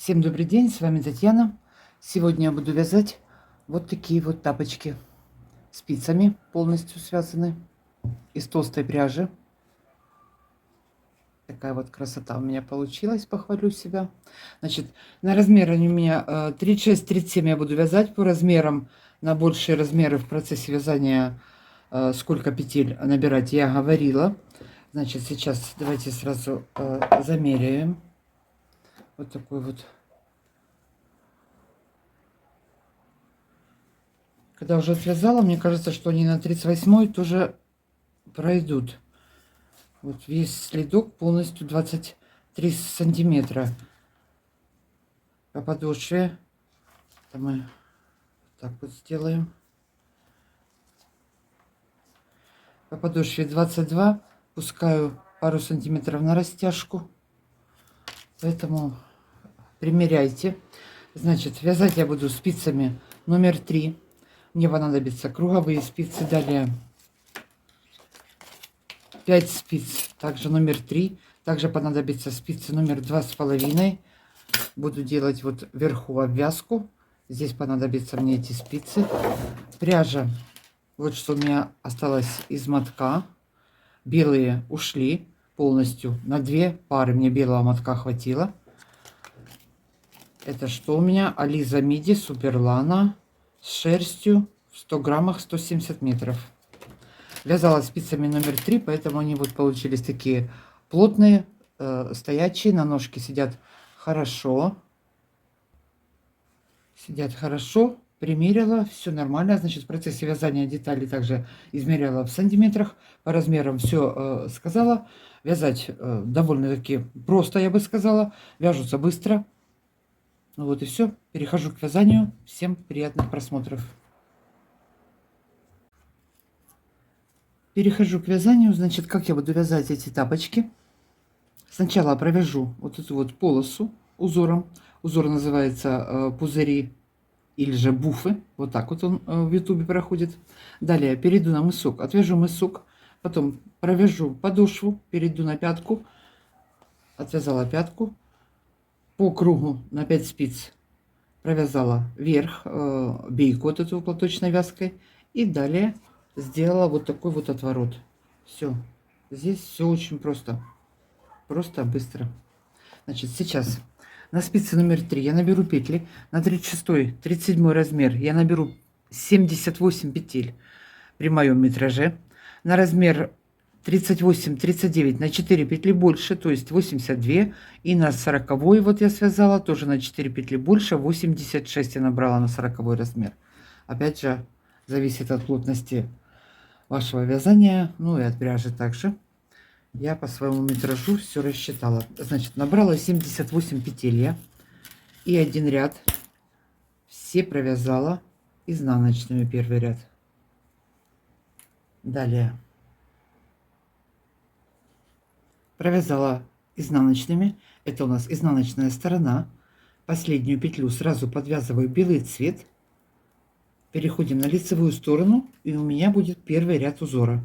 Всем добрый день, с вами Татьяна. Сегодня я буду вязать вот такие вот тапочки. Спицами полностью связаны из толстой пряжи. Такая вот красота у меня получилась, похвалю себя. Значит, на размеры у меня 36-37 я буду вязать по размерам. На большие размеры в процессе вязания сколько петель набирать я говорила. Значит, сейчас давайте сразу замеряем. Вот такой вот. Когда уже связала, мне кажется, что они на 38-й тоже пройдут. Вот весь следок полностью 23 сантиметра. По подошве это мы так вот сделаем. По подошве 22, пускаю пару сантиметров на растяжку. Поэтому примеряйте. Значит, вязать я буду спицами номер 3. Мне понадобятся круговые спицы. Далее 5 спиц, также номер 3. Также понадобится спицы номер 2,5. Буду делать вот вверху обвязку. Здесь понадобятся мне эти спицы. Пряжа, вот что у меня осталось из мотка. Белые ушли полностью. На 2 пары мне белого мотка хватило. Это что у меня? Ализа Миди Суперлана с шерстью в 100 граммах 170 метров. Вязала спицами номер 3, поэтому они вот получились такие плотные, стоячие, на ножке сидят хорошо. Сидят хорошо, примерила, все нормально. Значит, в процессе вязания деталей также измеряла в сантиметрах, по размерам все сказала. Вязать довольно-таки просто, я бы сказала, вяжутся быстро. Ну вот и все, перехожу к вязанию. Всем приятных просмотров. Перехожу к вязанию. Значит, как я буду вязать эти тапочки? Сначала провяжу вот эту вот полосу узором. Узор называется пузыри или же буфы. Вот так вот он в ютубе проходит. Далее перейду на мысок, отвяжу мысок. Потом провяжу подошву, перейду на пятку. Отвязала пятку. По кругу на 5 спиц провязала вверх бейку вот эту платочной вязкой. И далее сделала вот такой вот отворот. Все. Здесь все очень просто. Просто быстро. Значит, сейчас на спице номер 3 я наберу петли. На 36-37 размер я наберу 78 петель при моем метраже. На размер 38-39 на 4 петли больше, то есть 82. И на 40-й вот я связала тоже на 4 петли больше, 86 я набрала на 40-й размер. Опять же, зависит от плотности вашего вязания, ну и от пряжи также. Я по своему метражу все рассчитала. Значит, набрала 78 петель я. И один ряд все провязала изнаночными, первый ряд. Далее провязала изнаночными. Это у нас изнаночная сторона. Последнюю петлю сразу подвязываю белый цвет. Переходим на лицевую сторону. И у меня будет первый ряд узора.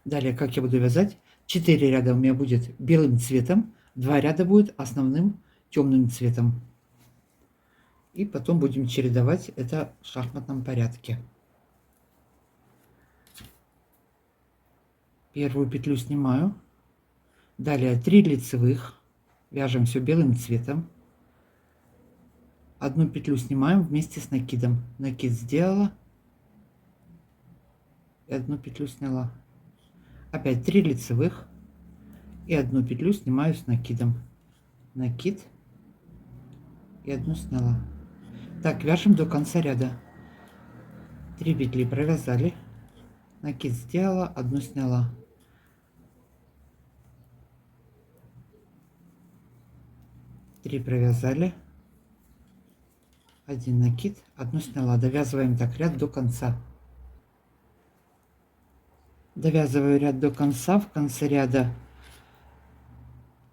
Далее, как я буду вязать? 4 ряда у меня будет белым цветом. 2 ряда будет основным темным цветом. И потом будем чередовать это в шахматном порядке. Первую петлю снимаю. Далее 3 лицевых. Вяжем все белым цветом. Одну петлю снимаем вместе с накидом. Накид сделала. И одну петлю сняла. Опять 3 лицевых. И одну петлю снимаю с накидом. Накид. И одну сняла. Так, вяжем до конца ряда. 3 петли провязали. Накид сделала, одну сняла. Три провязали, один накид, одну сняла. Довязываем так ряд до конца. Довязываю ряд до конца. В конце ряда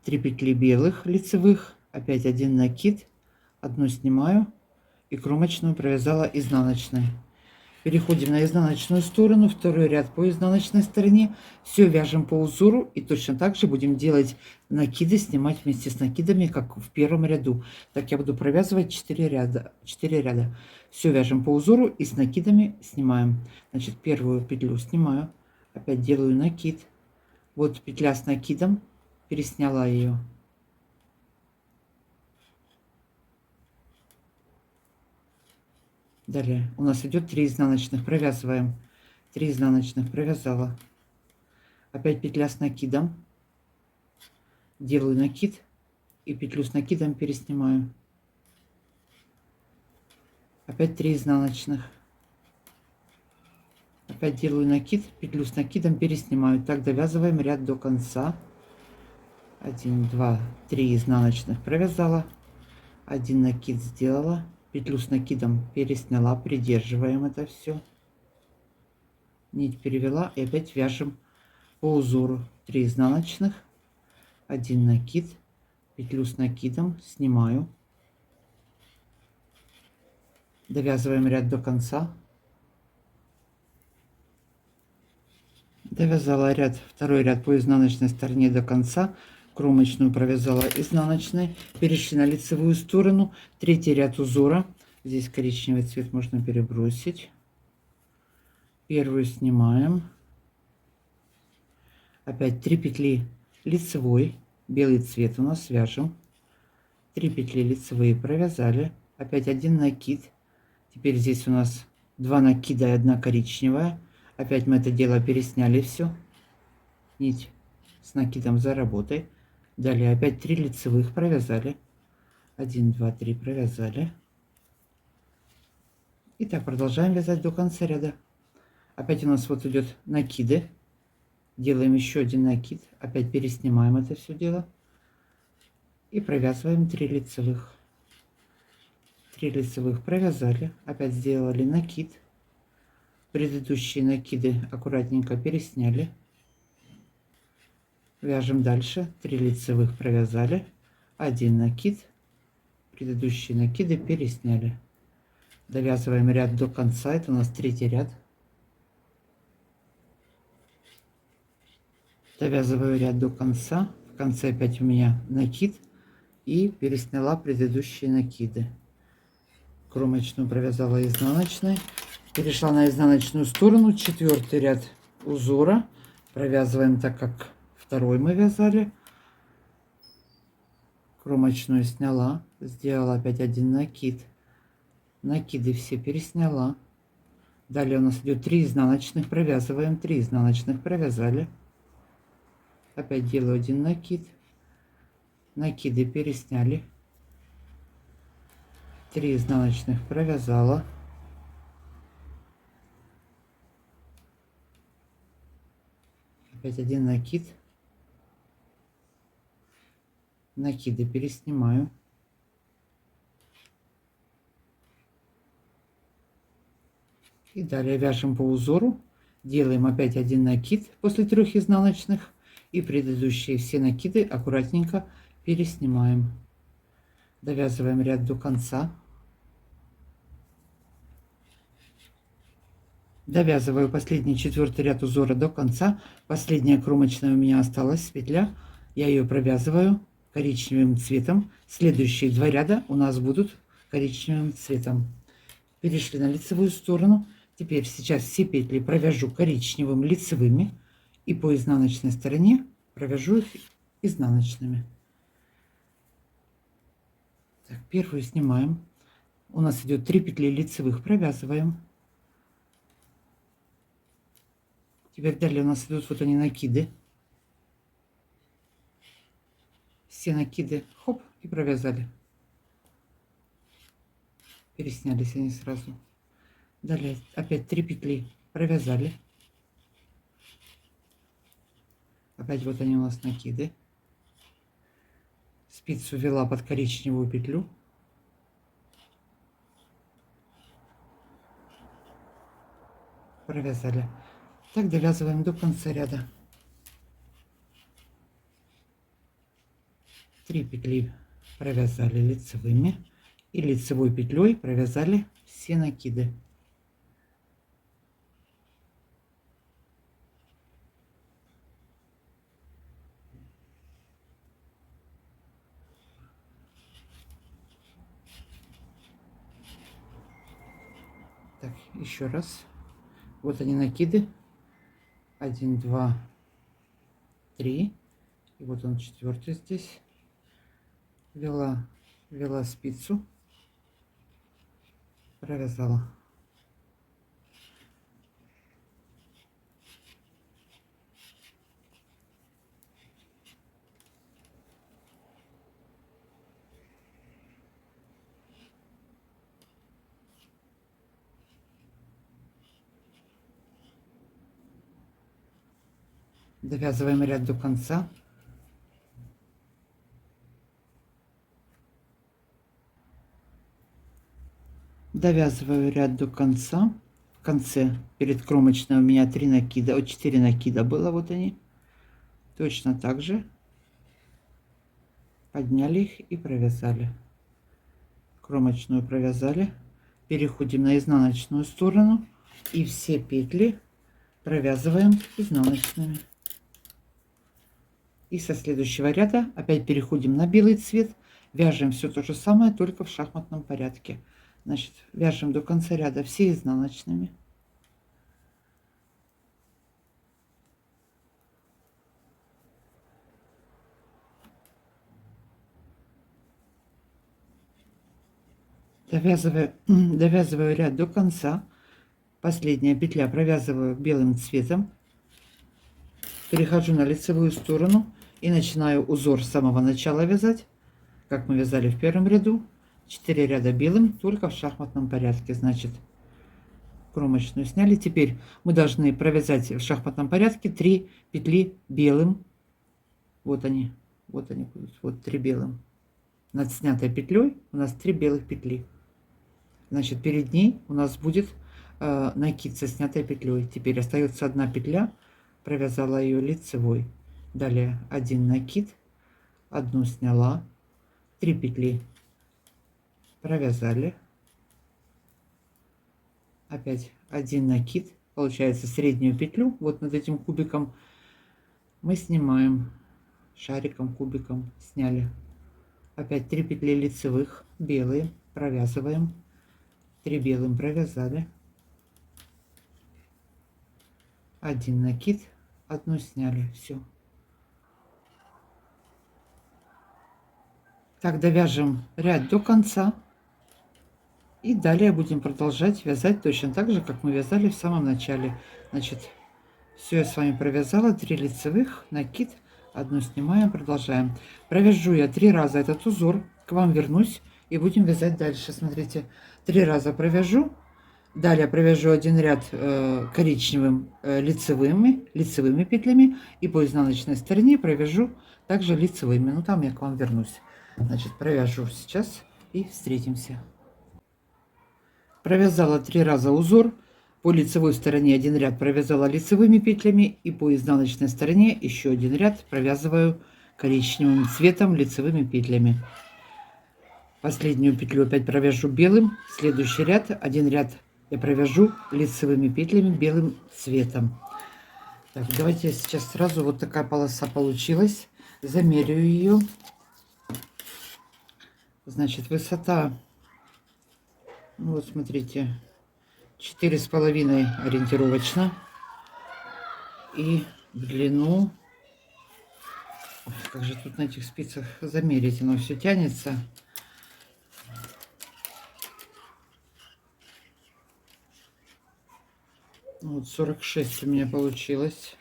3 петли белых лицевых, опять один накид, одну снимаю и кромочную провязала изнаночной. Переходим на изнаночную сторону, второй ряд по изнаночной стороне. Все вяжем по узору и точно так же будем делать накиды, снимать вместе с накидами, как в первом ряду. Так я буду провязывать 4 ряда. 4 ряда. Все вяжем по узору и с накидами снимаем. Значит, первую петлю снимаю, опять делаю накид. Вот петля с накидом, пересняла ее. Далее у нас идет 3 изнаночных, провязываем 3 изнаночных, провязала, опять петля с накидом, делаю накид и петлю с накидом переснимаю, опять 3 изнаночных, опять делаю накид, петлю с накидом переснимаю. Так довязываем ряд до конца. 1 2 3 изнаночных провязала, 1 накид сделала, петлю с накидом пересняла, придерживаем это все, нить перевела и опять вяжем по узору 3 изнаночных, 1 накид, петлю с накидом снимаю, довязываем ряд до конца, довязала ряд, второй ряд по изнаночной стороне до конца, кромочную провязала изнаночной, перешли на лицевую сторону, третий ряд узора, здесь коричневый цвет можно перебросить, первую снимаем, опять 3 петли лицевой, белый цвет у нас, вяжем, 3 петли лицевые провязали, опять 1 накид, теперь здесь у нас 2 накида и 1 коричневая, опять мы это дело пересняли все, нить с накидом за работой, далее опять 3 лицевых провязали, 1 2 3 провязали, и так продолжаем вязать до конца ряда. Опять у нас вот идет накиды, делаем еще 1 накид, опять переснимаем это все дело и провязываем 3 лицевых. 3 лицевых провязали, опять сделали накид, предыдущие накиды аккуратненько пересняли, вяжем дальше, 3 лицевых провязали, 1 накид, предыдущие накиды пересняли, довязываем ряд до конца, это у нас третий ряд, довязываю ряд до конца, в конце опять у меня накид и пересняла предыдущие накиды, кромочную провязала изнаночной, перешла на изнаночную сторону, четвертый ряд узора провязываем так, как второй мы вязали, кромочную сняла, сделала опять 1 накид, накиды все пересняла, далее у нас идет 3 изнаночных, провязываем 3 изнаночных, провязали, опять делаю 1 накид, накиды пересняли, 3 изнаночных провязала, опять 1 накид, накиды переснимаю, и далее вяжем по узору, делаем опять 1 накид после 3 изнаночных и предыдущие все накиды аккуратненько переснимаем, довязываем ряд до конца, довязываю последний четвертый ряд узора до конца, последняя кромочная у меня осталась петля, я ее провязываю коричневым цветом, следующие 2 ряда у нас будут коричневым цветом. Перешли на лицевую сторону, теперь сейчас все петли провяжу коричневым лицевыми и по изнаночной стороне провяжу их изнаночными. Так, первую снимаем, у нас идет 3 петли лицевых, провязываем. Теперь далее у нас идут вот они накиды. Все накиды, хоп, и провязали. Переснялись они сразу. Далее опять 3 петли провязали. Опять вот они у нас накиды. Спицу ввела под коричневую петлю. Провязали. Так довязываем до конца ряда. 3 петли провязали лицевыми и лицевой петлей провязали все накиды. еще раз. Вот они накиды. 1, 2, 3. И вот он четвертый здесь. Ввела спицу, провязала. Довязываем ряд до конца. Довязываю ряд до конца. В конце перед кромочной у меня 3 накида, 4 накида было, вот они. Точно так же подняли их и провязали. Кромочную провязали. Переходим на изнаночную сторону и все петли провязываем изнаночными. И со следующего ряда опять переходим на белый цвет, вяжем все то же самое, только в шахматном порядке. Значит, вяжем до конца ряда все изнаночными. Довязываю ряд до конца. Последняя петля провязываю белым цветом. Перехожу на лицевую сторону и начинаю узор с самого начала вязать, как мы вязали в первом ряду. 4 ряда белым, только в шахматном порядке. Значит, кромочную сняли. Теперь мы должны провязать в шахматном порядке 3 петли белым. Вот они будут. Вот 3 белым. Над снятой петлей у нас 3 белых петли. Значит, перед ней у нас будет накид со снятой петлей. Теперь остается одна петля. Провязала ее лицевой. Далее 1 накид, 1 сняла, 3 петли провязали, опять 1 накид, получается среднюю петлю вот над этим кубиком мы снимаем, шариком, кубиком сняли, опять 3 петли лицевых, белые, провязываем, 3 белым провязали, 1 накид, 1 сняли, все. Так, довяжем ряд до конца. И далее будем продолжать вязать точно так же, как мы вязали в самом начале. Значит, все я с вами провязала. 3 лицевых, накид, 1 снимаем, продолжаем. Провяжу я 3 раза этот узор. К вам вернусь и будем вязать дальше. Смотрите, 3 раза провяжу. Далее провяжу 1 ряд коричневым лицевыми петлями. И по изнаночной стороне провяжу также лицевыми. Ну, там я к вам вернусь. Значит, провяжу сейчас и встретимся. Провязала 3 раза узор. По лицевой стороне 1 ряд провязала лицевыми петлями. И по изнаночной стороне еще 1 ряд провязываю коричневым цветом лицевыми петлями. Последнюю петлю опять провяжу белым. Следующий ряд, 1 ряд я провяжу лицевыми петлями белым цветом. Так, давайте я сейчас сразу, вот такая полоса получилась. Замерю ее. Значит, высота, ну вот смотрите, 4,5 ориентировочно. И в длину, ой, как же тут на этих спицах замерить, оно все тянется. Вот 46 у меня получилось.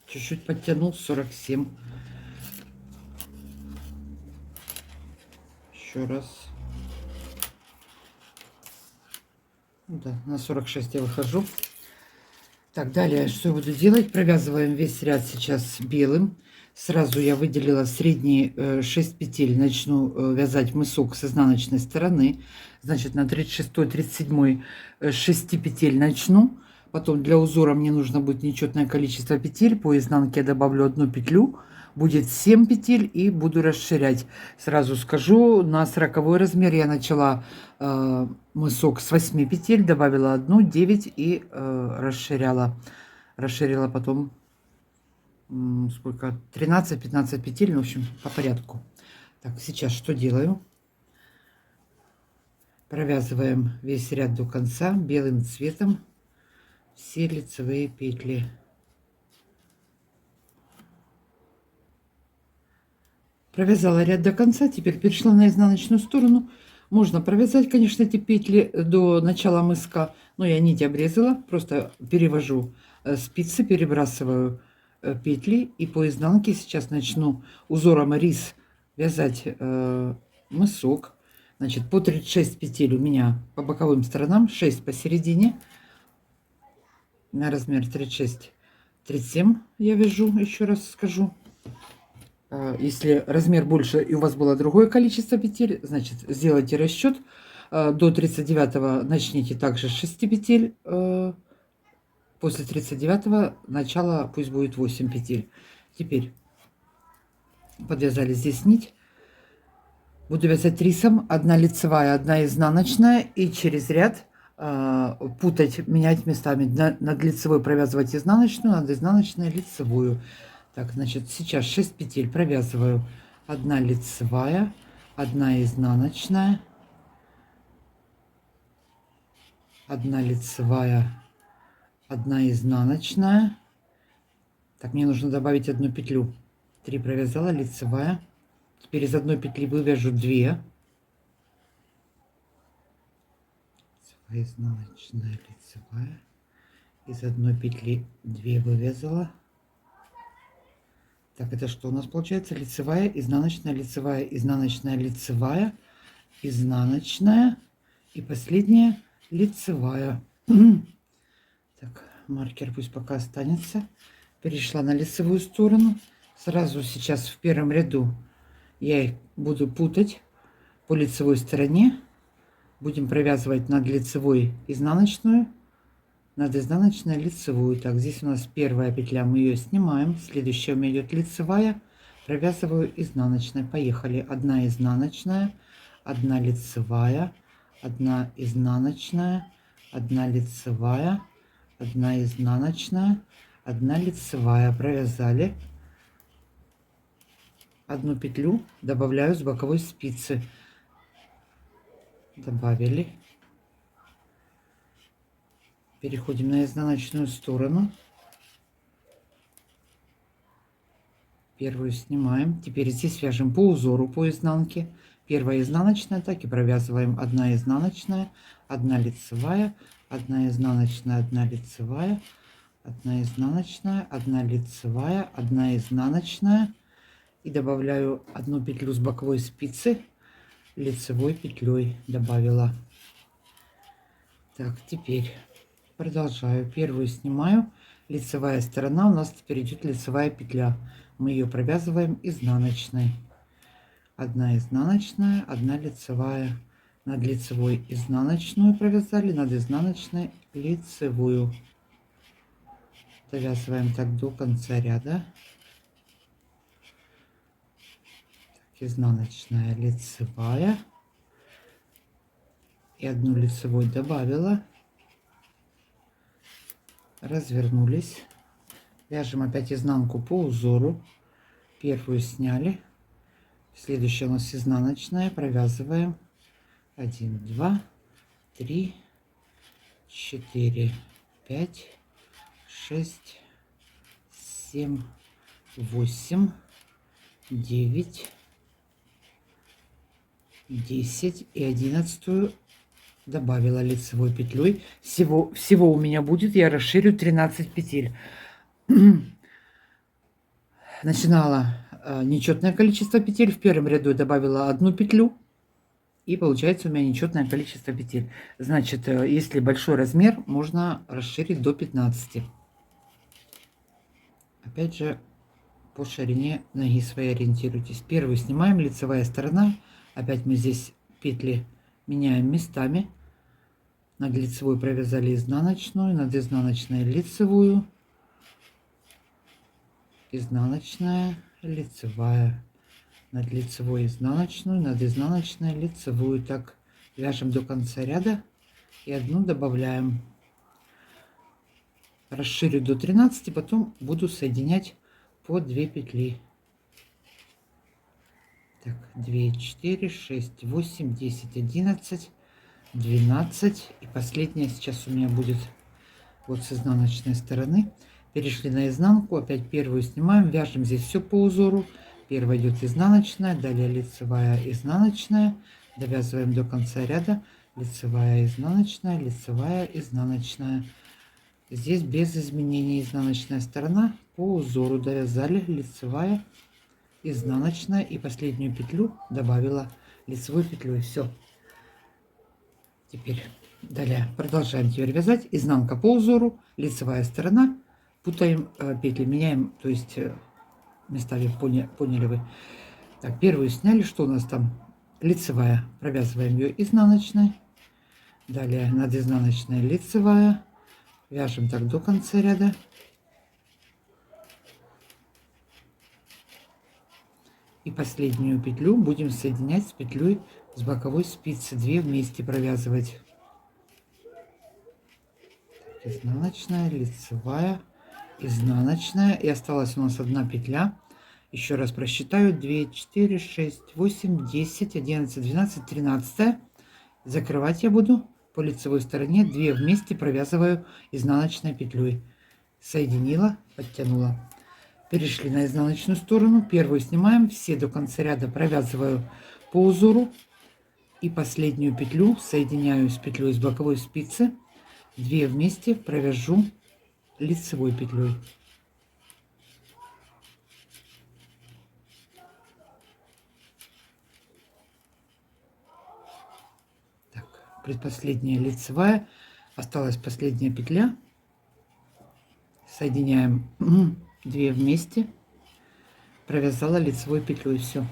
Чуть-чуть подтянул, 47. Еще раз. Да, на 46 я выхожу. Так, далее, что я буду делать? Провязываем весь ряд сейчас белым. Сразу я выделила средние 6 петель. Начну вязать мысок с изнаночной стороны. Значит, на 36-37 6 петель начну. Потом для узора мне нужно будет нечетное количество петель. По изнанке я добавлю 1 петлю. Будет 7 петель и буду расширять. Сразу скажу, на 40 размер я начала мысок с 8 петель, добавила 1, 9 и расширяла. Расширила потом сколько? 13-15 петель, ну, в общем, по порядку. Так, сейчас что делаю? Провязываем весь ряд до конца белым цветом все лицевые петли. Провязала ряд до конца, теперь перешла на изнаночную сторону. Можно провязать, конечно, эти петли до начала мыска, но я нить обрезала, просто перевожу спицы, перебрасываю петли и по изнанке сейчас начну узором рис вязать мысок. Значит, по 36 петель у меня по боковым сторонам, 6 посередине, на размер 36-37 я вяжу, еще раз скажу. Если размер больше и у вас было другое количество петель, значит сделайте расчет. До 39 начните также с 6 петель. После 39 начала пусть будет 8 петель. Теперь подвязали здесь нить. Буду вязать рисом. Одна лицевая, одна изнаночная. И через ряд путать, менять местами. Над лицевой провязывать изнаночную, над изнаночной лицевую. Так, значит, сейчас 6 петель провязываю. Одна лицевая, одна изнаночная, одна лицевая, одна изнаночная. Так, мне нужно добавить одну петлю. 3 провязала, лицевая. Теперь из одной петли вывяжу 2. Изнаночная, лицевая. Из одной петли 2 вывязала. Так, это что у нас получается? Лицевая, изнаночная, лицевая, изнаночная, лицевая, изнаночная и последняя лицевая. Так, маркер пусть пока останется. Перешла на лицевую сторону. Сразу сейчас в первом ряду я их буду путать по лицевой стороне. Будем провязывать над лицевой изнаночную, над изнаночной лицевую. Так, здесь у нас первая петля, мы ее снимаем. Следующая у меня идет лицевая, провязываю изнаночной. Поехали. Одна изнаночная, одна лицевая, одна изнаночная, одна лицевая, одна изнаночная, одна лицевая. Провязали. Одну петлю добавляю с боковой спицы. Добавили. Переходим на изнаночную сторону. Первую снимаем. Теперь здесь вяжем по узору по изнанке. Первая изнаночная, так и провязываем. Одна изнаночная, одна лицевая, одна изнаночная, одна лицевая, одна изнаночная, одна лицевая, одна изнаночная. И добавляю одну петлю с боковой спицы, лицевой петлей добавила. Так, теперь продолжаю. Первую снимаю. Лицевая сторона у нас теперь идет лицевая петля. Мы ее провязываем изнаночной. Одна изнаночная, одна лицевая. Над лицевой изнаночную провязали, над изнаночной лицевую. Довязываем так до конца ряда. Так, изнаночная, лицевая. И одну лицевой добавила. Развернулись. Вяжем опять изнанку по узору. Первую сняли. Следующая у нас изнаночная. Провязываем 1, 2, 3, 4, 5, 6, 7, 8, 9, 10 и 11 добавила лицевой петлей. Всего у меня будет, я расширю 13 петель. Начинала нечетное количество петель. В первом ряду я добавила одну петлю. И получается у меня нечетное количество петель. Значит, если большой размер, можно расширить до 15. Опять же, по ширине ноги своей ориентируйтесь. Первую снимаем, лицевая сторона. Опять мы здесь петли меняем местами. Над лицевой провязали изнаночную, над изнаночной лицевую, изнаночная, лицевая, над лицевой изнаночную, над изнаночной лицевую. Так вяжем до конца ряда и одну добавляем. Расширю до 13, потом буду соединять по 2 петли. Так, 2, 4, 6, 8, 10, 11, 12. И последняя сейчас у меня будет вот с изнаночной стороны. Перешли на изнанку, опять первую снимаем, вяжем здесь все по узору. Первая идет изнаночная, далее лицевая, изнаночная, довязываем до конца ряда, лицевая, изнаночная, лицевая, изнаночная. Здесь без изменений изнаночная сторона, по узору довязали, лицевая, изнаночная, и последнюю петлю добавила лицевой петлей. Все. Теперь далее продолжаем теперь вязать. Изнанка по узору, лицевая сторона, путаем петли, меняем, то есть местами, поняли вы. Так, первую сняли, что у нас там? Лицевая, провязываем ее изнаночной, далее над изнаночной лицевая, вяжем так до конца ряда. И последнюю петлю будем соединять с петлей с боковой спицы, 2 вместе провязывать. Так, изнаночная, лицевая, изнаночная, и осталась у нас одна петля. Еще раз просчитаю: 2, 4, 6, 8, 10, 11, 12, 13. Закрывать я буду по лицевой стороне, 2 вместе провязываю изнаночной петлей. Соединила, подтянула. Перешли на изнаночную сторону, первую снимаем, все до конца ряда провязываю по узору, и последнюю петлю соединяю с петлей с боковой спицы, 2 вместе провяжу лицевой петлей. Так, предпоследняя лицевая, осталась последняя петля, соединяем 2 вместе, провязала лицевой петлей. Все.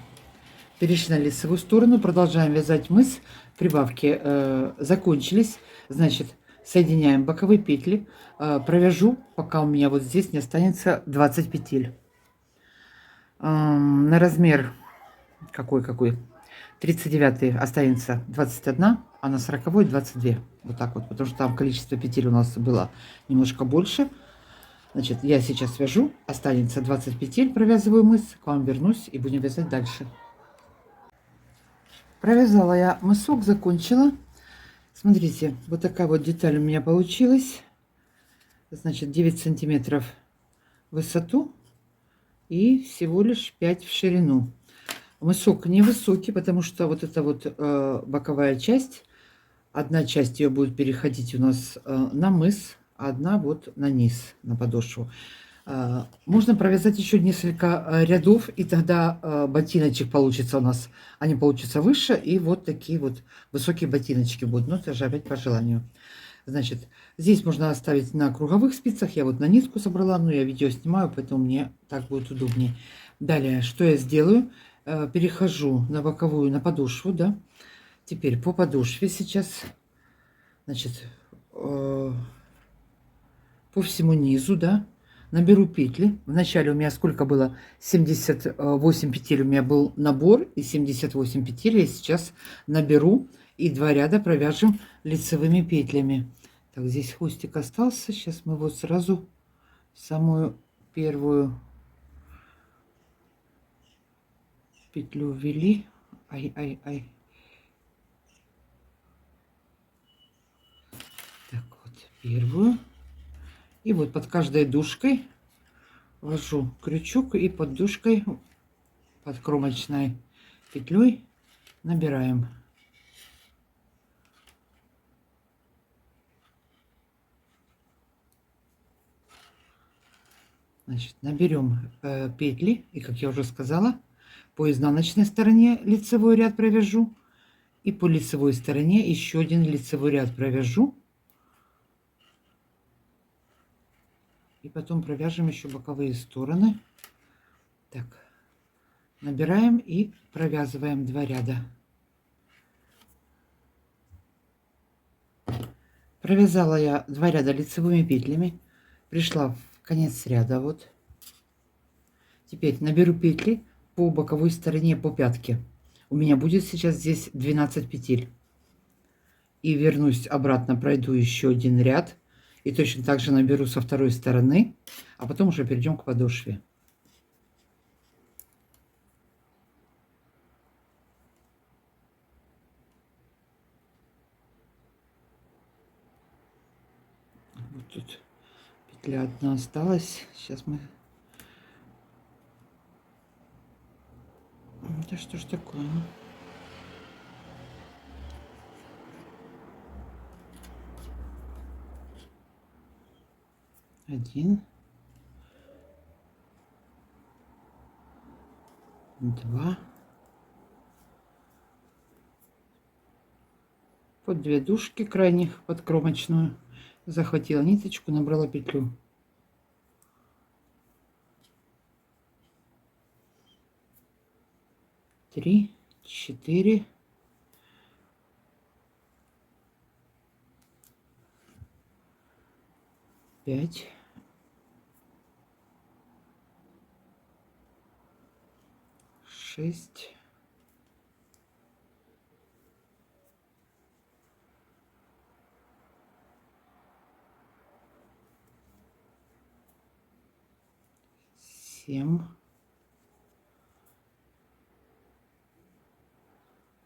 Перешли на лицевую сторону, продолжаем вязать мыс. Прибавки закончились, значит, соединяем боковые петли, провяжу, пока у меня вот здесь не останется 20 петель. На размер какой 39 останется 21, а на 40 22. Вот так вот, потому что там количество петель у нас было немножко больше. Значит, я сейчас вяжу, останется 20 петель, провязываю мыс, к вам вернусь и будем вязать дальше. Провязала я мысок, закончила. Смотрите, вот такая вот деталь у меня получилась. Значит, 9 сантиметров в высоту и всего лишь 5 в ширину. Мысок невысокий, потому что вот эта вот боковая часть, одна часть ее будет переходить у нас на мыс, а одна вот на низ, на подошву. Можно провязать еще несколько рядов, и тогда ботиночек получится у нас. Они получатся выше, и вот такие вот высокие ботиночки будут. Но это же опять по желанию. Значит, здесь можно оставить на круговых спицах. Я вот на нитку собрала, но я видео снимаю, поэтому мне так будет удобнее. Далее, что я сделаю? Перехожу на боковую, на подошву, да. Теперь по подошве сейчас, значит, по всему низу, да. Наберу петли. Вначале у меня сколько было? 78 петель у меня был набор, и 78 петель я сейчас наберу, и 2 ряда провяжем лицевыми петлями. Так, здесь хвостик остался. Сейчас мы вот сразу самую первую петлю ввели. Ай-ай-ай. Так, вот первую. И вот под каждой дужкой ввожу крючок, и под дужкой, под кромочной петлей набираем. Значит, наберем петли, и, как я уже сказала, по изнаночной стороне лицевой ряд провяжу, и по лицевой стороне еще один лицевой ряд провяжу, и потом провяжем еще боковые стороны. Так, набираем и провязываем 2 ряда. Провязала я 2 ряда лицевыми петлями, пришла в конец ряда, вот. Теперь наберу петли по боковой стороне, по пятке. У меня будет сейчас здесь 12 петель. И вернусь обратно, пройду еще один ряд. И точно так же наберу со второй стороны, а потом уже перейдем к подошве. Петля одна осталась. Сейчас мы... Да что ж такое? Ну? Один. Два. Под две дужки крайних, под кромочную. Захватила ниточку, набрала петлю. 3, 4, 5, 6, 7,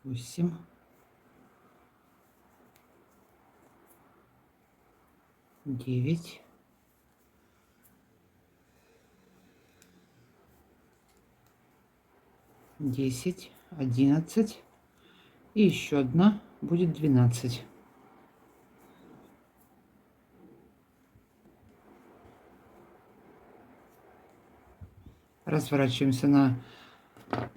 8, 9, 10, 11 и еще одна будет 12. Разворачиваемся на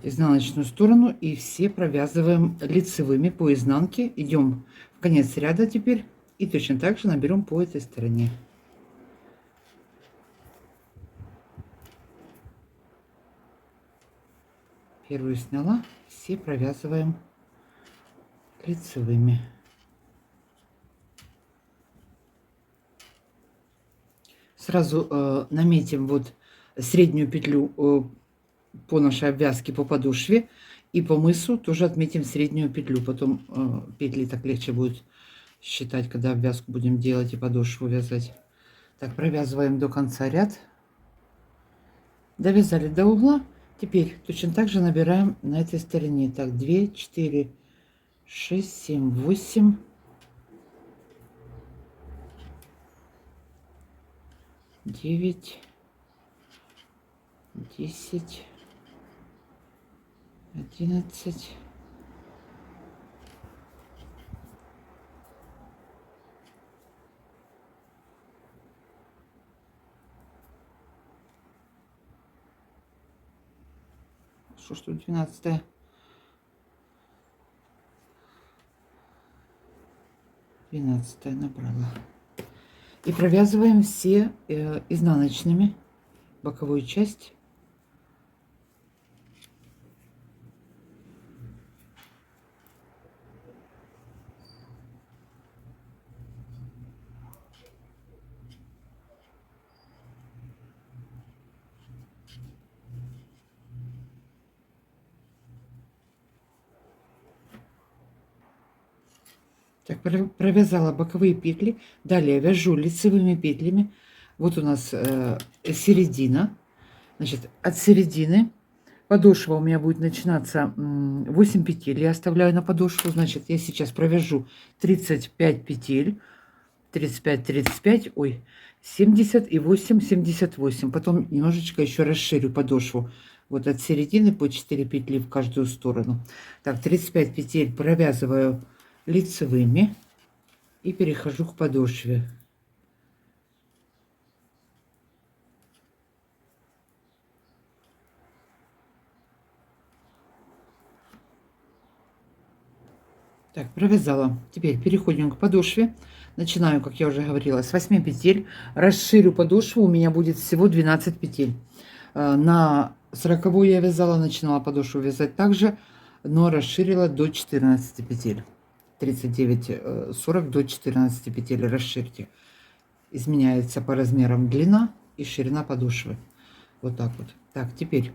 изнаночную сторону и все провязываем лицевыми по изнанке. Идем в конец ряда теперь и точно так же наберем по этой стороне. Первую сняла, все провязываем лицевыми. Сразу наметим вот среднюю петлю по нашей обвязке по подошве и по мысу тоже отметим среднюю петлю. Потом петли так легче будет считать, когда обвязку будем делать и подошву вязать. Так, провязываем до конца ряд. Довязали до угла. Теперь точно так же набираем на этой стороне. Так, 2, 4, 6, 7, 8, 9, 10, 11, 12, 12 набрала. И провязываем все изнаночными боковую часть. Так, провязала боковые петли. Далее вяжу лицевыми петлями. Вот у нас середина. Значит, от середины подошва у меня будет начинаться 8 петель. Я оставляю на подошву. Значит, я сейчас провяжу 35 петель. 35, 35, ой, 70 и 8, 78. Потом немножечко еще расширю подошву. Вот от середины по 4 петли в каждую сторону. Так, 35 петель провязываю лицевыми и перехожу к подошве. Так, провязала. Теперь переходим к подошве. Начинаю, как я уже говорила, с 8 петель. Расширю подошву, у меня будет всего 12 петель. На 40 я вязала, начинала подошву вязать также, но расширила до 14 петель. 39, 40 до 14 петель расширьте. Изменяется по размерам длина и ширина подошвы. Вот так вот. Так, теперь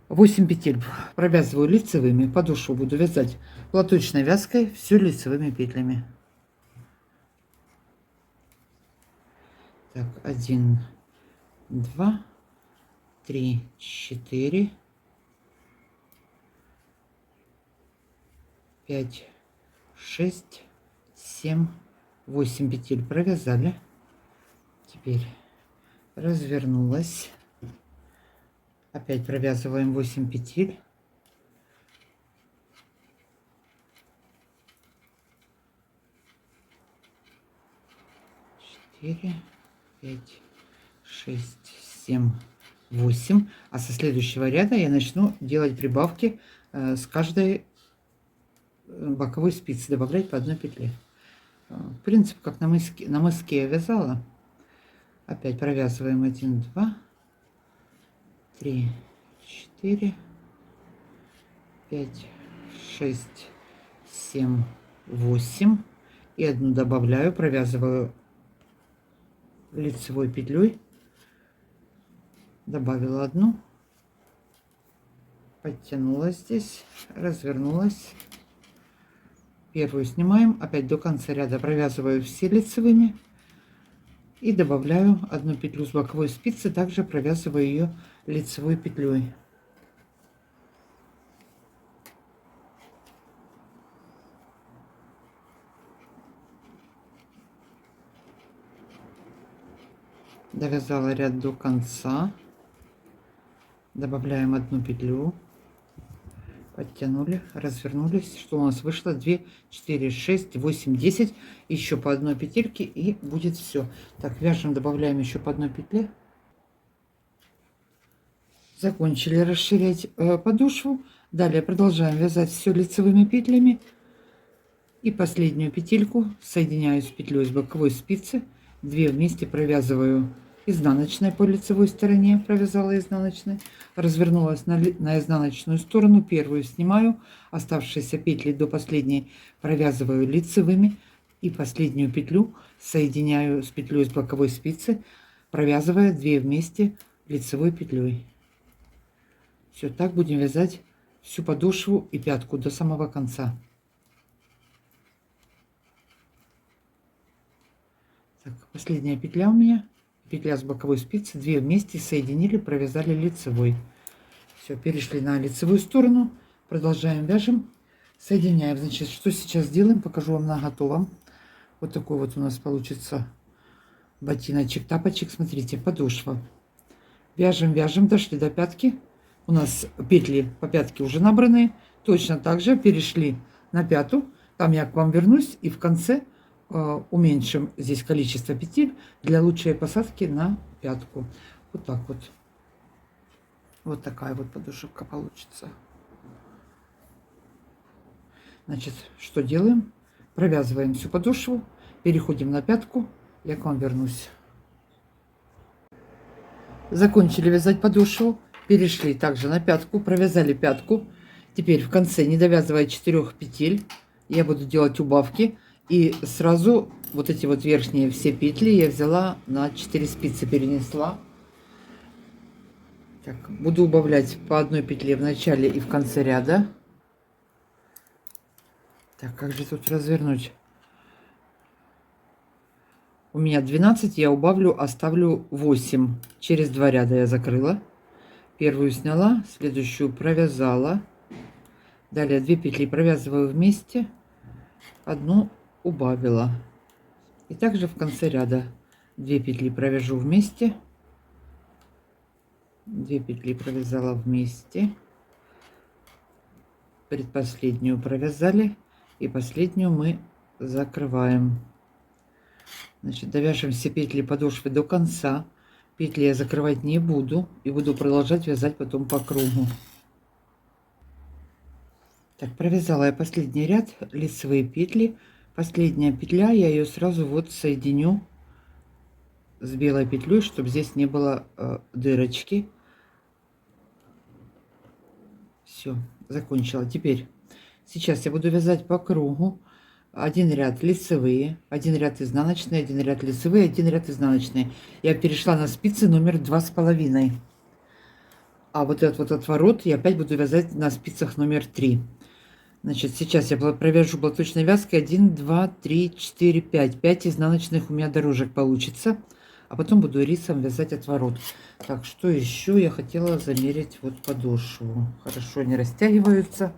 8 петель провязываю лицевыми. Подошву буду вязать платочной вязкой, все лицевыми петлями. Так, 1, 2, 3, 4, 5, 6, 7, 8 петель провязали. Теперь развернулась. Опять провязываем 8 петель. 4, 5, 6, 7, 8. А со следующего ряда я начну делать прибавки с каждой боковой спицы, добавлять по одной петле. Принцип как на мыске я вязала. Опять провязываем 1, 2, 3, 4, 5, 6, 7, 8. И одну добавляю, провязываю лицевой петлей. Добавила одну, подтянула здесь, развернулась. Первую снимаем, опять до конца ряда провязываю все лицевыми и добавляю одну петлю с боковой спицы, также провязываю ее лицевой петлей. Довязала ряд до конца, добавляем одну петлю, подтянули, развернулись. Что у нас вышло? 2, 4, 6, 8, 10. Еще по одной петельке и будет все. Так, вяжем, добавляем еще по одной петле. Закончили расширять подошву. Далее продолжаем вязать все лицевыми петлями. И последнюю петельку соединяю с петлей с боковой спицы. 2 вместе провязываю изнаночной по лицевой стороне, провязала изнаночной, развернулась на изнаночную сторону, первую снимаю, оставшиеся петли до последней провязываю лицевыми и последнюю петлю соединяю с петлей с боковой спицы, провязывая 2 вместе лицевой петлей. Все, так будем вязать всю подошву и пятку до самого конца. Так, последняя петля у меня, петля с боковой спицы, 2 вместе соединили, провязали лицевой. Все, перешли на лицевую сторону, продолжаем вяжем, соединяем. Значит, что сейчас делаем, покажу вам на готовом. Вот такой вот у нас получится ботиночек, тапочек. Смотрите, подошва. Вяжем, вяжем, дошли до пятки. У нас петли по пятке уже набраны. Точно так же перешли на пяту. Там я к вам вернусь и в конце уменьшим здесь количество петель для лучшей посадки на пятку. Вот так вот. Вот такая вот подушевка получится. Значит, что делаем? Провязываем всю подошву, переходим на пятку. Я к вам вернусь. Закончили вязать подошву, перешли также на пятку, провязали пятку. Теперь в конце, не довязывая 4 петель, я буду делать убавки. И сразу вот эти вот верхние все петли я взяла на 4 спицы, перенесла. Так, буду убавлять по одной петле в начале и в конце ряда. Так, как же тут развернуть? У меня 12, я убавлю, оставлю 8. Через 2 ряда я закрыла. Первую сняла, следующую провязала. Далее 2 петли провязываю вместе, одну убавила. И также в конце ряда 2 петли провяжу вместе, 2 петли провязала вместе, предпоследнюю провязали и последнюю мы закрываем. Значит, довяжем все петли подошвы до конца. Петли я закрывать не буду и буду продолжать вязать потом по кругу. Так, провязала я последний ряд, лицевые петли. Последняя петля, я ее сразу вот соединю с белой петлей, чтобы здесь не было дырочки. Все, закончила. Теперь сейчас я буду вязать по кругу. Один ряд лицевые, один ряд изнаночные, один ряд лицевые, один ряд изнаночные. Я перешла на спицы номер 2,5. А вот этот вот отворот я опять буду вязать на спицах номер 3. Значит, сейчас я провяжу блоточной вязкой 1, 2, 3, 4, 5. 5 изнаночных у меня дорожек получится. А потом буду рисом вязать отворот. Так, что еще я хотела замерить вот подошву. Хорошо они растягиваются.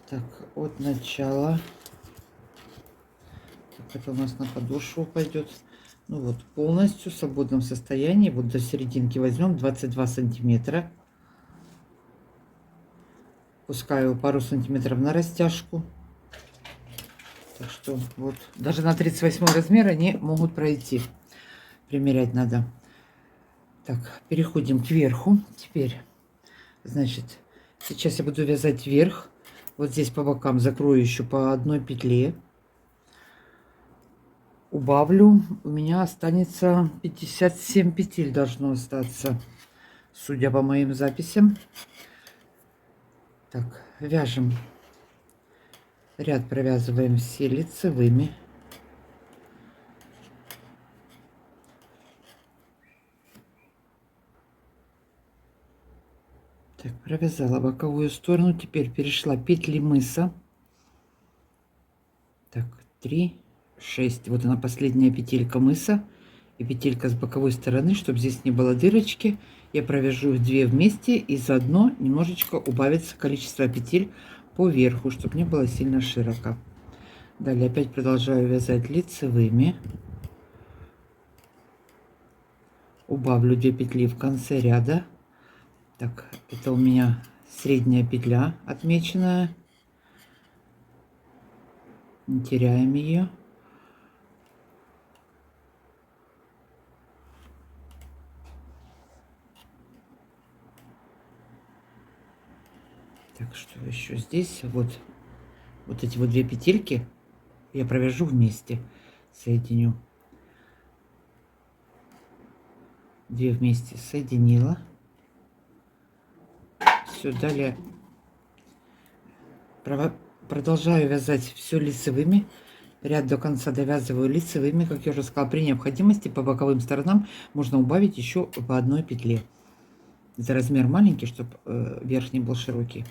Так, от начала. Так, это у нас на подошву пойдет. Ну вот, полностью в свободном состоянии. Вот до серединки возьмем 22 сантиметра. Пускаю пару сантиметров на растяжку. Так что вот, даже на 38 размер они могут пройти. Примерять надо. Так, переходим к верху. Теперь, значит, сейчас я буду вязать вверх. Вот здесь по бокам закрою еще по одной петле. Убавлю. У меня останется 57 петель должно остаться, судя по моим записям. Так, вяжем. Ряд провязываем все лицевыми. Так, провязала боковую сторону. Теперь перешла петли мыса. Так, 3, 6. Вот она, последняя петелька мыса. И петелька с боковой стороны, чтобы здесь не было дырочки. Я провяжу их 2 вместе. И заодно немножечко убавится количество петель по верху, чтобы не было сильно широко. Далее опять продолжаю вязать лицевыми. Убавлю 2 петли в конце ряда. Так, это у меня средняя петля отмеченная. Не теряем ее. Так, что еще здесь? Вот эти вот 2 петельки я провяжу вместе. Соединю. 2 вместе соединила. Все, далее продолжаю вязать все лицевыми. Ряд до конца довязываю лицевыми. Как я уже сказала, при необходимости по боковым сторонам можно убавить еще по одной петле. За размер маленький, чтобы верхний был широкий.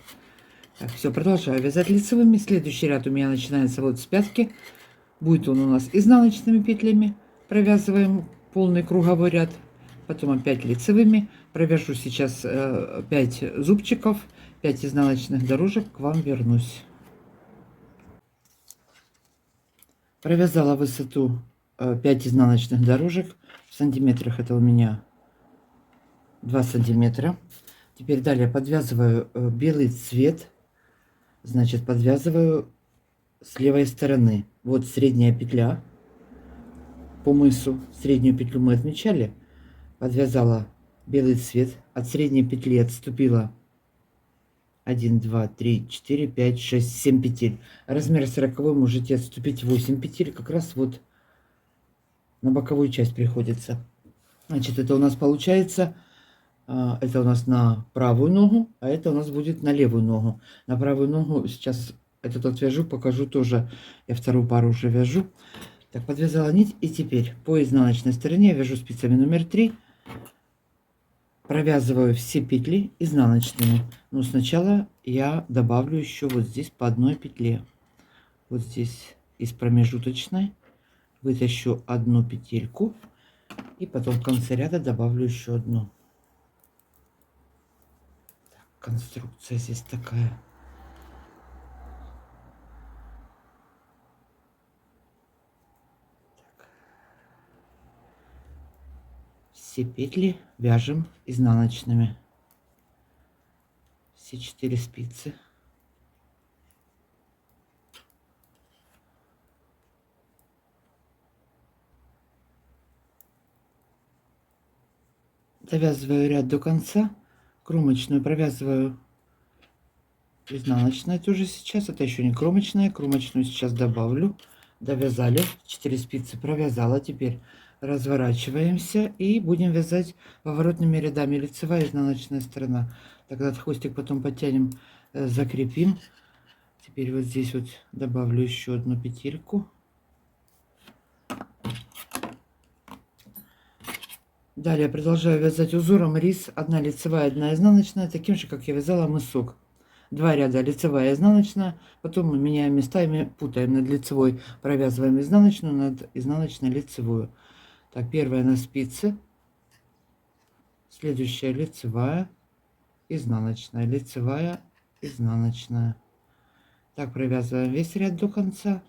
Так, все, продолжаю вязать лицевыми. Следующий ряд у меня начинается вот с пятки. Будет он у нас изнаночными петлями. Провязываем полный круговой ряд. Потом опять лицевыми. Провяжу сейчас 5 зубчиков, 5 изнаночных дорожек. К вам вернусь. Провязала высоту 5 изнаночных дорожек. В сантиметрах это у меня 2 сантиметра. Теперь далее подвязываю белый цвет. Значит, подвязываю с левой стороны. Вот средняя петля по мысу. Среднюю петлю мы отмечали. Подвязала белый цвет. От средней петли отступила 1, 2, 3, 4, 5, 6, 7 петель. Размер 40 можете отступить 8 петель. Как раз вот на боковую часть приходится. Значит, это у нас получается... Это у нас на правую ногу, а это у нас будет на левую ногу. На правую ногу сейчас этот отвяжу, покажу тоже. Я вторую пару уже вяжу. Так, подвязала нить. И теперь по изнаночной стороне я вяжу спицами номер 3. Провязываю все петли изнаночными. Но сначала я добавлю еще вот здесь по одной петле. Вот здесь из промежуточной вытащу одну петельку. И потом в конце ряда добавлю еще одну. Конструкция здесь такая. Так. Все петли вяжем изнаночными. Все 4 спицы. Довязываю ряд до конца. Кромочную провязываю изнаночной тоже сейчас. Это еще не кромочная. Кромочную сейчас добавлю. Довязали. 4 спицы провязала. Теперь разворачиваемся и будем вязать поворотными рядами. Лицевая и изнаночная сторона. Тогда хвостик потом подтянем, закрепим. Теперь вот здесь вот добавлю еще одну петельку. Далее продолжаю вязать узором рис. Одна лицевая, одна изнаночная, таким же, как я вязала мысок. 2 ряда лицевая и изнаночная. Потом мы меняем местами, путаем над лицевой, провязываем изнаночную, над изнаночной лицевую. Так, первая на спице. Следующая лицевая, изнаночная, лицевая, изнаночная. Так провязываем весь ряд до конца.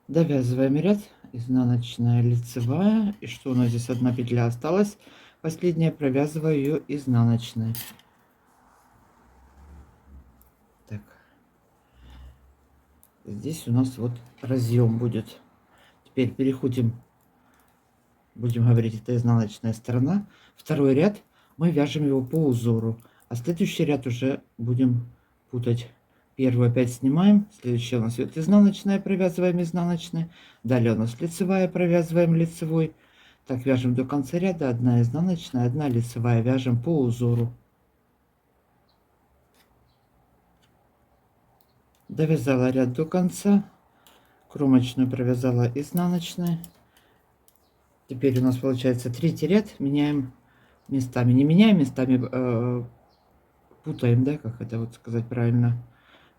Довязываем ряд, изнаночная, лицевая. И что у нас здесь? Одна петля осталась. Последняя, провязываю ее изнаночной. Так. Здесь у нас вот разъем будет. Теперь переходим, будем говорить, это изнаночная сторона. Второй ряд мы вяжем его по узору. А следующий ряд уже будем путать. Первую опять снимаем. Следующая у нас идет изнаночная, провязываем изнаночной. Далее у нас лицевая, провязываем лицевой. Так вяжем до конца ряда. Одна изнаночная, одна лицевая. Вяжем по узору. Довязала ряд до конца. Кромочную провязала изнаночной. Теперь у нас получается третий ряд. Меняем местами. Не меняем местами, путаем, да, как это вот сказать правильно.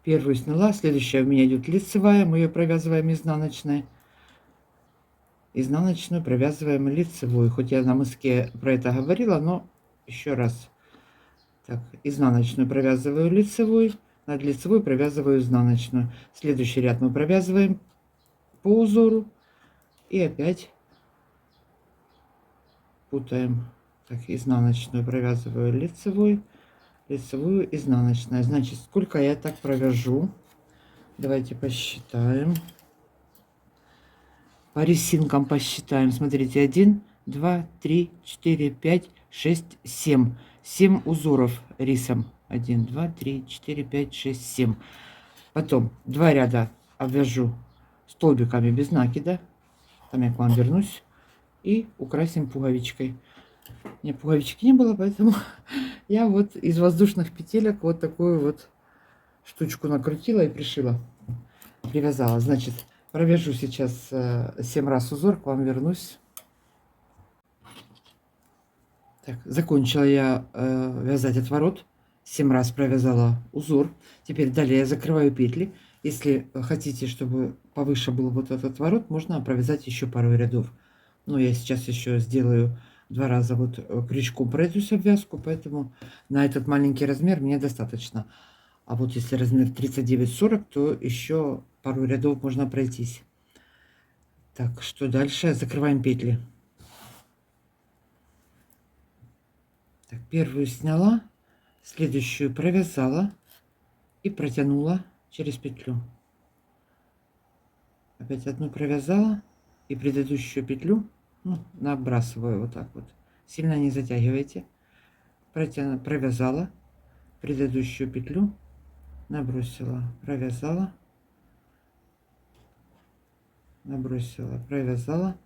Первую сняла, следующая у меня идет лицевая, мы ее провязываем изнаночной. Изнаночную провязываем лицевую. Хоть я на мыске про это говорила, но еще раз. Так, изнаночную провязываю лицевую, над лицевой провязываю изнаночную. Следующий ряд мы провязываем по узору и опять путаем. Так, изнаночную провязываю лицевой, лицевую, изнаночная. Значит, сколько я так провяжу? Давайте посчитаем. По рисинкам посчитаем. Смотрите, 1, 2, 3, 4, 5, 6, 7. 7 узоров рисом. 1, 2, 3, 4, 5, 6, 7. Потом 2 ряда обвяжу столбиками без накида. Там я к вам вернусь. И украсим пуговичкой. У меня пуговички не было, поэтому я вот из воздушных петелек вот такую вот штучку накрутила и пришила. Привязала. Значит, провяжу сейчас 7 раз узор, к вам вернусь. Так, закончила я вязать отворот. 7 раз провязала узор. Теперь далее я закрываю петли. Если хотите, чтобы повыше был вот этот отворот, можно провязать еще пару рядов. Но я сейчас еще сделаю 2 раза вот крючком пройдусь обвязку, поэтому на этот маленький размер мне достаточно. А вот если размер 39-40, то еще пару рядов можно пройтись. Так, что дальше? Закрываем петли. Так, первую сняла, следующую провязала и протянула через петлю. Опять одну провязала и предыдущую петлю, ну, набрасываю вот так вот. Сильно не затягивайте. Провязала предыдущую петлю, набросила, провязала, набросила, провязала.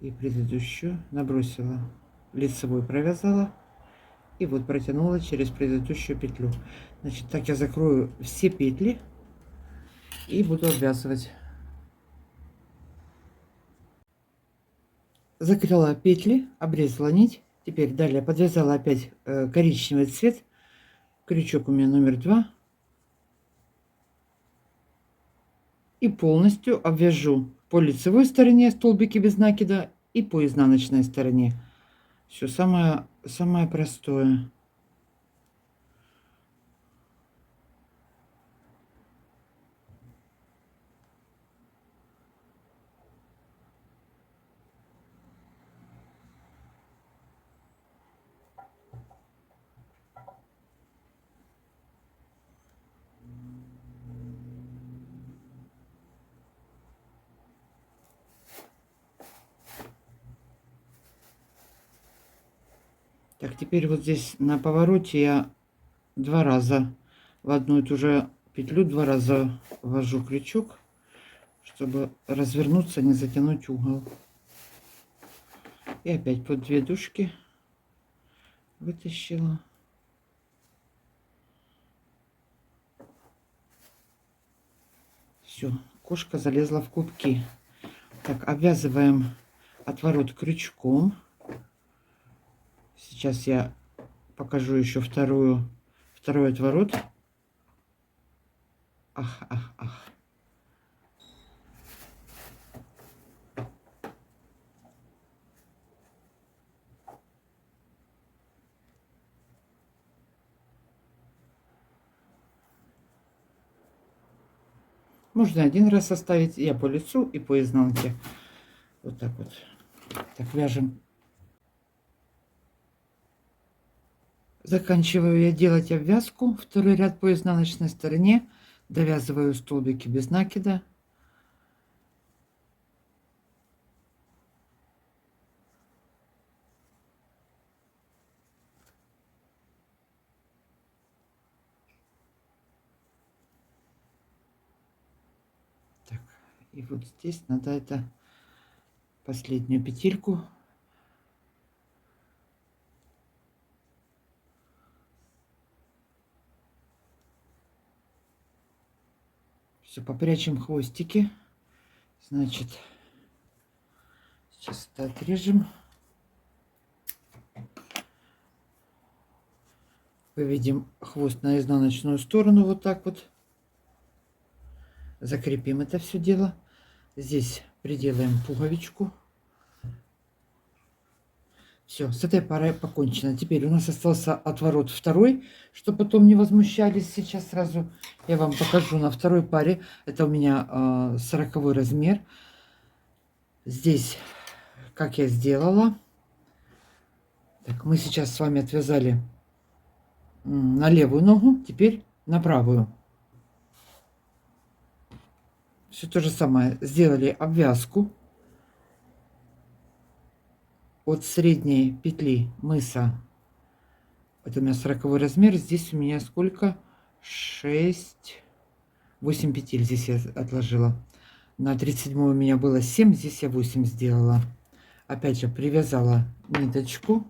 И предыдущую набросила, лицевой провязала и вот протянула через предыдущую петлю. Значит, так я закрою все петли и буду обвязывать. Закрыла петли, обрезала нить. Теперь далее подвязала опять коричневый цвет. Крючок у меня номер 2. И полностью обвяжу по лицевой стороне столбики без накида и по изнаночной стороне. Все самое простое. Так, теперь вот здесь на повороте я 2 раза в одну и ту же петлю 2 раза ввожу крючок, чтобы развернуться, не затянуть угол. И опять под 2 дужки вытащила. Все, кошка залезла в кубки. Так, обвязываем отворот крючком. Сейчас я покажу еще второй отворот. Ах, ах, ах. Можно один раз оставить, я по лицу и по изнанке. Вот так вот. Так, вяжем. Заканчиваю я делать обвязку. Второй ряд по изнаночной стороне. Довязываю столбики без накида. Так, и вот здесь надо это последнюю петельку все попрячем хвостики. Значит, сейчас это отрежем. Выведем хвост на изнаночную сторону вот так вот. Закрепим это все дело. Здесь приделаем пуговичку. Все, с этой парой покончено. Теперь у нас остался отворот второй, чтобы потом не возмущались. Сейчас сразу я вам покажу на второй паре. Это у меня 40-й размер. Здесь, как я сделала. Так, мы сейчас с вами отвязали на левую ногу, теперь на правую. Все то же самое. Сделали обвязку. От средней петли мыса, это у меня 40-й размер, здесь у меня сколько? 6, 8 петель здесь я отложила. На 37-й у меня было 7, здесь я 8 сделала. Опять же привязала ниточку.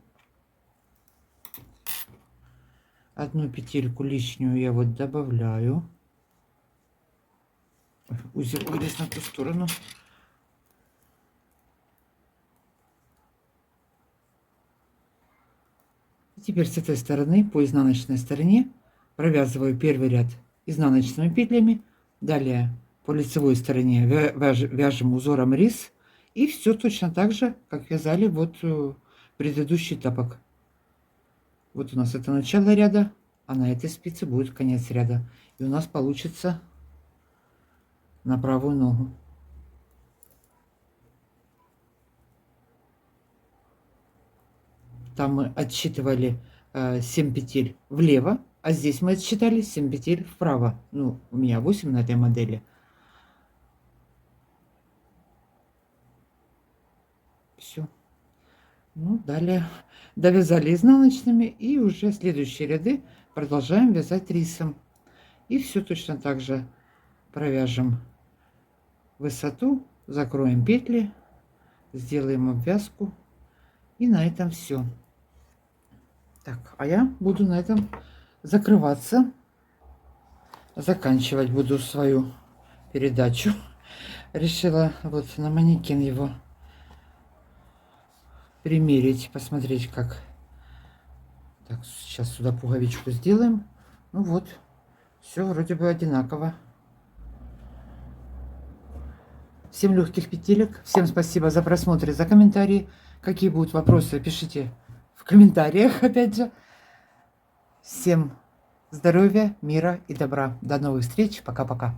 Одну петельку лишнюю я вот добавляю. Узел вылез на ту сторону. Теперь с этой стороны, по изнаночной стороне, провязываю первый ряд изнаночными петлями. Далее по лицевой стороне вяжем узором рис. И все точно так же, как вязали вот предыдущий тапок. Вот у нас это начало ряда, а на этой спице будет конец ряда. И у нас получится на правую ногу. Там мы отсчитывали 7 петель влево, а здесь мы отсчитали 7 петель вправо. Ну, у меня 8 на этой модели. Все. Ну, далее довязали изнаночными, и уже следующие ряды продолжаем вязать рисом. И все точно так же провяжем высоту, закроем петли, сделаем обвязку. И на этом все. Так, а я буду на этом закрываться. Заканчивать буду свою передачу. Решила вот на манекен его примерить, посмотреть как. Так, сейчас сюда пуговичку сделаем. Ну вот, все вроде бы одинаково. Всем легких петелек. Всем спасибо за просмотр и за комментарии. Какие будут вопросы, пишите в комментариях, опять же. Всем здоровья, мира и добра. До новых встреч. Пока-пока.